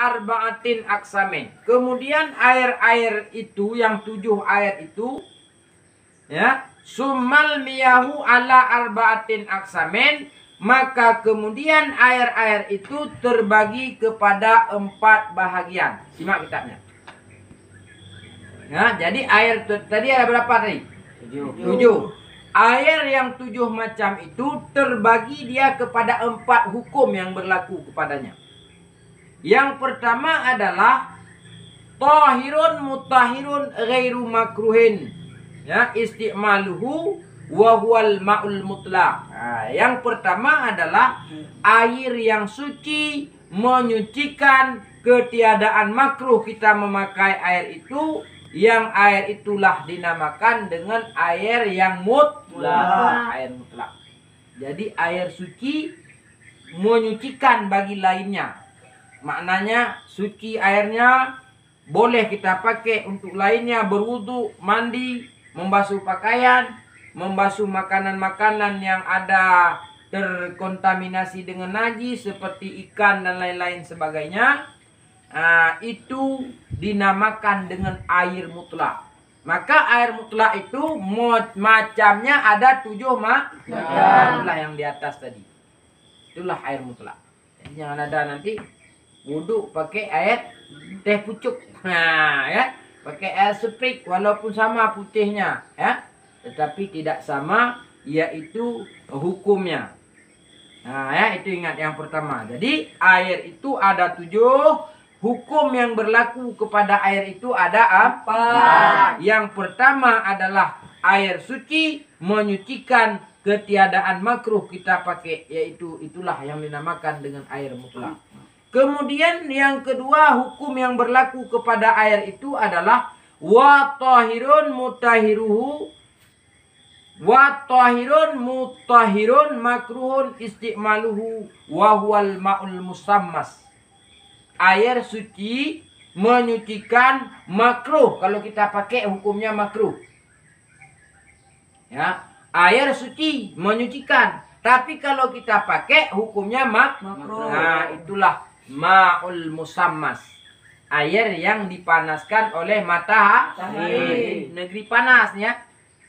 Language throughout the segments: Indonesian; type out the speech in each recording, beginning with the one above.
arba'atin aksamin. Kemudian air-air itu, yang 7 air itu, ya, summal miyahu ala arba'atin aksamin, maka kemudian air-air itu terbagi kepada 4 bahagian. Simak kitabnya. Nah, jadi air tadi ada berapa tadi? 7. Air yang 7 macam itu terbagi dia kepada 4 hukum yang berlaku kepadanya. Yang pertama adalah tahirun mutahirun ghairu makruhin, ya, isti'maluhu wa huwal ma'ul mutlaq. Nah, yang pertama adalah air yang suci, menyucikan, ketiadaan makruh kita memakai air itu, yang air itulah dinamakan dengan air yang mutlak. Air mutlak. Jadi air suci menyucikan bagi lainnya. Maknanya suci airnya, boleh kita pakai untuk lainnya, berwudu, mandi, membasuh pakaian, membasuh makanan-makanan yang ada terkontaminasi dengan najis seperti ikan dan lain-lain sebagainya. Itu dinamakan dengan air mutlak. Maka air mutlak itu macamnya ada 7 macam. Itulah yang di atas tadi. Itulah air mutlak. Jadi jangan ada nanti wudu pakai air teh pucuk. Ya, pakai air sprik walaupun sama putihnya, ya, tetapi tidak sama yaitu hukumnya. Nah, ya, itu ingat yang pertama. Jadi air itu ada 7, hukum yang berlaku kepada air itu ada apa? Yang pertama adalah air suci, menyucikan, ketiadaan makruh kita pakai, yaitu itulah yang dinamakan dengan air mutlak. Kemudian yang kedua, hukum yang berlaku kepada air itu adalah wa tahirun mutahiruhu, wa tahirun mutahirun makruhun isti'maluhu wa huwal ma'ul musammas. Air suci, menyucikan, makruh kalau kita pakai hukumnya makruh. Ya, air suci menyucikan, tapi kalau kita pakai hukumnya makruh. Nah, itulah ma'ul musammas. Air yang dipanaskan oleh matahari. Di negeri panas, ya.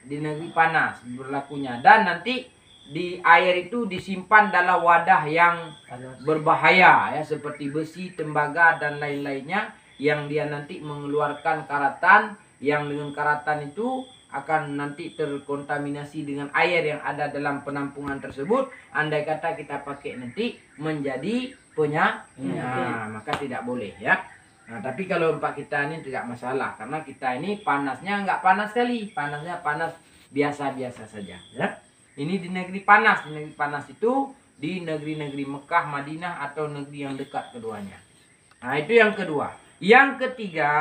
Di negeri panas berlakunya. Dan nanti di air itu disimpan dalam wadah yang berbahaya, ya, seperti besi, tembaga dan lain-lainnya, yang dia nanti mengeluarkan karatan, yang dengan karatan itu akan nanti terkontaminasi dengan air yang ada dalam penampungan tersebut. Andai kata kita pakai nanti menjadi penyakit, maka tidak boleh, ya. Nah, tapi kalau tempat kita ini tidak masalah, karena kita ini panasnya nggak panas sekali, panasnya panas biasa-biasa saja, ya. Ini di negeri panas. Di negeri panas itu di negeri-negeri Mekah, Madinah, atau negeri yang dekat keduanya. Nah, itu yang kedua. Yang ketiga,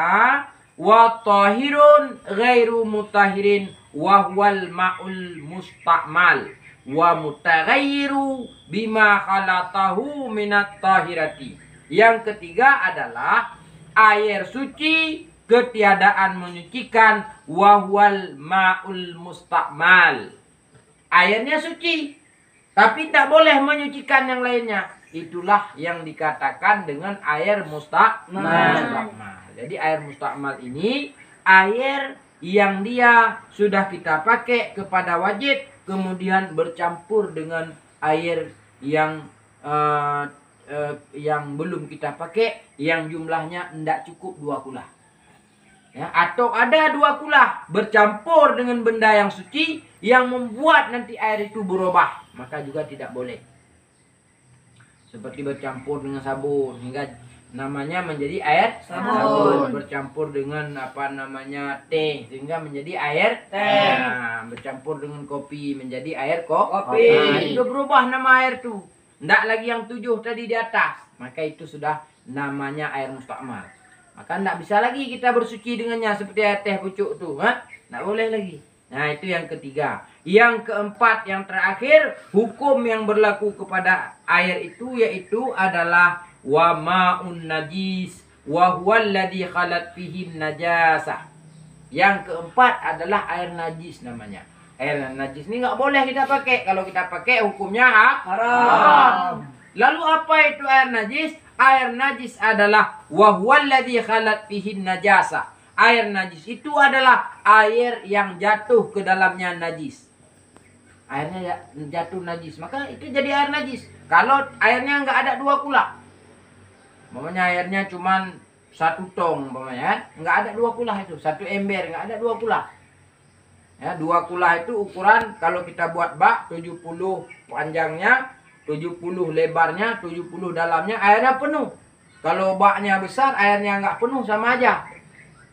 wa tahirun ghairu mutahirin wa huwal ma'ul musta'mal wa mutaghayyiru bima khalatahu minat tahirati. Yang ketiga adalah air suci, ketiadaan menyucikan, wa huwal ma'ul musta'mal. Airnya suci, tapi tak boleh menyucikan yang lainnya. Itulah yang dikatakan dengan air musta'mal. Jadi air musta'mal ini air yang dia sudah kita pakai kepada wajib, kemudian bercampur dengan air yang belum kita pakai, yang jumlahnya tidak cukup 2 kulah. Ya, atau ada 2 kulah bercampur dengan benda yang suci yang membuat nanti air itu berubah, maka juga tidak boleh. Seperti bercampur dengan sabun hingga namanya menjadi air sabun, bercampur dengan teh sehingga menjadi air teh, bercampur dengan kopi menjadi air kopi. Nah, itu berubah nama air itu, tidak lagi yang 7 tadi di atas, maka itu sudah namanya air musta'mal. Maka tidak bisa lagi kita bersuci dengannya seperti air teh pucuk tuh, tidak boleh lagi. Nah, itu yang ketiga. Yang keempat, yang terakhir, hukum yang berlaku kepada air itu yaitu adalah wa ma'un najis wa huwal ladzi khalat fihi najasah. Yang keempat adalah air najis namanya. Air najis ini nggak boleh kita pakai. Kalau kita pakai hukumnya haram. Lalu apa itu air najis? Air najis adalah wa huwallazi khalat fihin najasa. Air najis itu adalah air yang jatuh ke dalamnya najis. Airnya jatuh najis, maka itu jadi air najis. Kalau airnya nggak ada 2 kula, umpamanya airnya cuman 1 tong, umpamanya nggak ada 2 kula itu, 1 ember nggak ada 2 kula. Ya, 2 kula itu ukuran kalau kita buat bak 70 panjangnya, 70 lebarnya, 70 dalamnya, airnya penuh. Kalau baknya besar, airnya nggak penuh sama aja.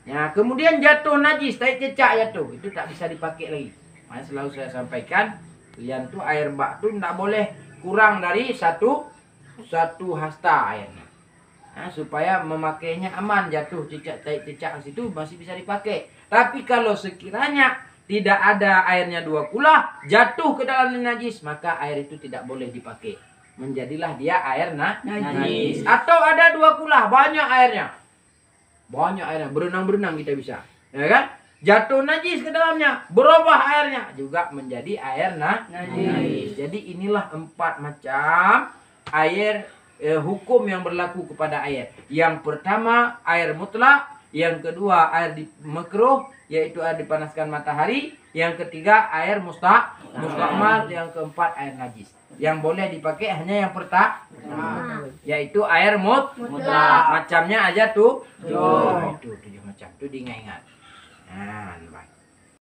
Ya, kemudian jatuh najis, tai cecak jatuh, itu tak bisa dipakai lagi. Makanya selalu saya sampaikan, kalian tuh air bak tuh nggak boleh kurang dari satu hasta airnya. Nah, supaya memakainya aman, jatuh cecak tai cecak situ masih bisa dipakai. Tapi kalau sekiranya tidak ada airnya 2 kula, jatuh ke dalam najis, maka air itu tidak boleh dipakai. Menjadilah dia air najis. Atau ada 2 kula, banyak airnya. Banyak airnya, berenang-berenang kita bisa. Ya kan? Jatuh najis ke dalamnya, berubah airnya juga menjadi air najis. Jadi inilah 4 macam air hukum yang berlaku kepada air. Yang pertama air mutlak, yang kedua air makruh, yaitu air dipanaskan matahari, yang ketiga air mustakmal, yang keempat air najis. Yang boleh dipakai hanya yang pertama, yaitu air mutlak. Macamnya aja tuh. Itu 7 macam, tuh diingat-ingat. Nah,